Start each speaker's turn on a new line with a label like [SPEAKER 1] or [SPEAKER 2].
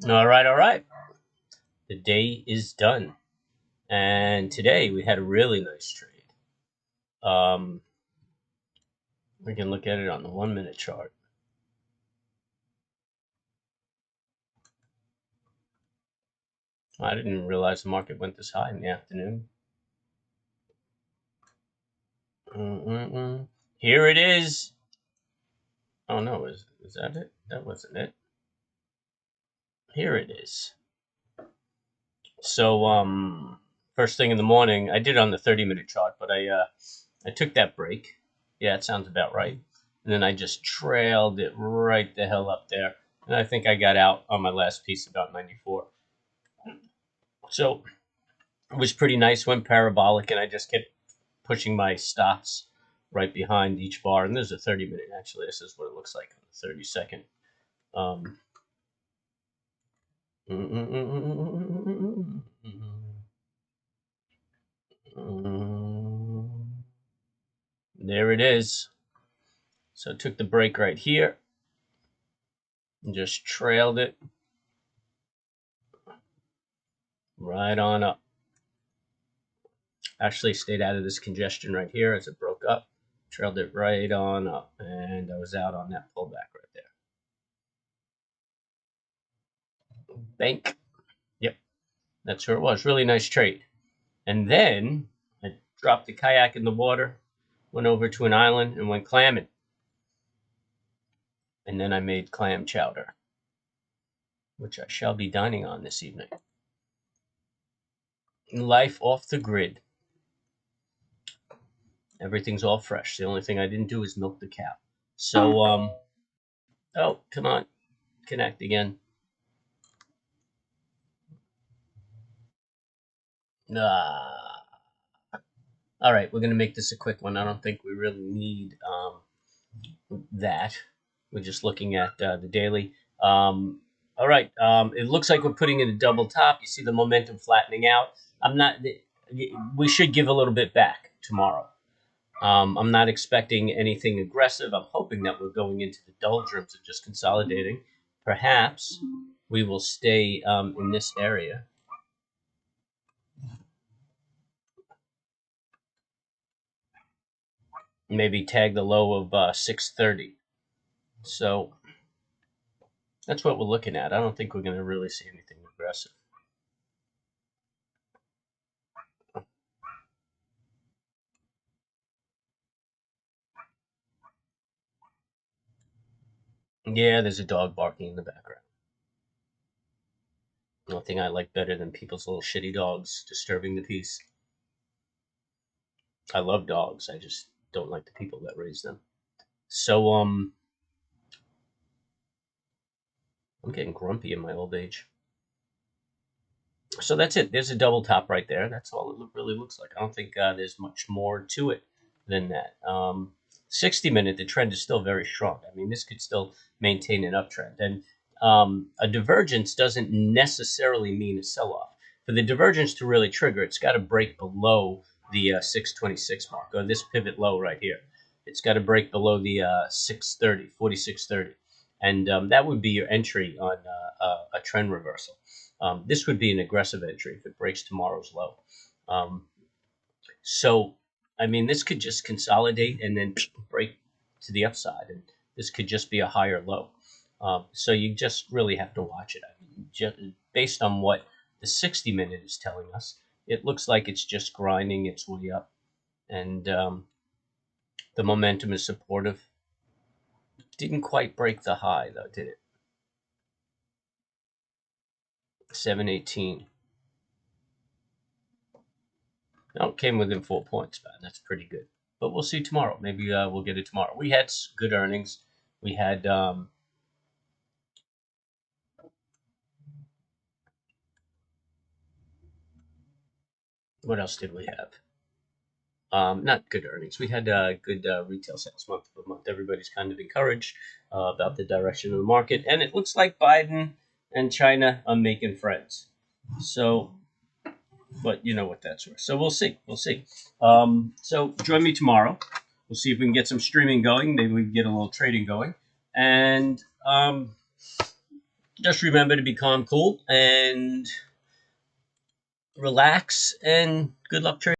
[SPEAKER 1] All right, all right. The day is done. And today we had a really nice trade. Um, we can look at it on the 1 minute chart. I didn't realize the market went this high in the afternoon. Here it is. Oh no, is that it? That wasn't it. Here it is. So first thing in the morning, I did it on the 30-minute chart, but I took that break. Yeah, it sounds about right. And then I just trailed it right the hell up there. And I think I got out on my last piece about 94. So it was pretty nice, went parabolic, and I just kept pushing my stops right behind each bar. And there's a 30-minute, actually. This is what it looks like on the 30-second. There it is. So I took the break right here and just trailed it right on up. Actually stayed out of this congestion right here as it broke up. Trailed it right on up, and I was out on that pullback right there. Bank. Yep, that's where it was. Really nice trade. And then I dropped the kayak in the water, went over to an island, and went clamming. And then I made clam chowder, which I shall be dining on this evening. Life off the grid. Everything's all fresh. The only thing I didn't do is milk the cow. So, oh, come on, connect again. All right, we're going to make this a quick one. I don't think we really need that. We're just looking at the daily. All right, it looks like we're putting in a double top. You see the momentum flattening out. We should give a little bit back tomorrow. I'm not expecting anything aggressive. I'm hoping that we're going into the doldrums of just consolidating. Perhaps we will stay in this area. Maybe tag the low of 630. So that's what we're looking at. I don't think we're going to really see anything aggressive. Yeah, there's a dog barking in the background. Nothing I like better than people's little shitty dogs disturbing the peace. I love dogs. I just don't like the people that raise them. So I'm getting grumpy in my old age. So that's it. There's a double top right there. That's all it really looks like. I don't think there's much more to it than that. 60-minute, the trend is still very strong. I mean, this could still maintain an uptrend. And a divergence doesn't necessarily mean a sell-off. For the divergence to really trigger, it's got to break below the 626 mark, or this pivot low right here. It's got to break below the 630, 4630. And that would be your entry on a trend reversal. This would be an aggressive entry if it breaks tomorrow's low. So, I mean, this could just consolidate and then break to the upside, and this could just be a higher low. So you just really have to watch it. I mean, just based on what the 60-minute is telling us, it looks like it's just grinding its way up, and the momentum is supportive. Didn't quite break the high, though, did it? 718. No, it came within 4 points, man. That's pretty good. But we'll see tomorrow. Maybe we'll get it tomorrow. We had good earnings. We had what else did we have? Not good earnings. We had good retail sales month to month. Everybody's kind of encouraged about the direction of the market, and it looks like Biden and China are making friends. So, but you know what that's worth. So we'll see. We'll see. So join me tomorrow. We'll see if we can get some streaming going. Maybe we can get a little trading going, and just remember to be calm, cool, and relax, and good luck trading.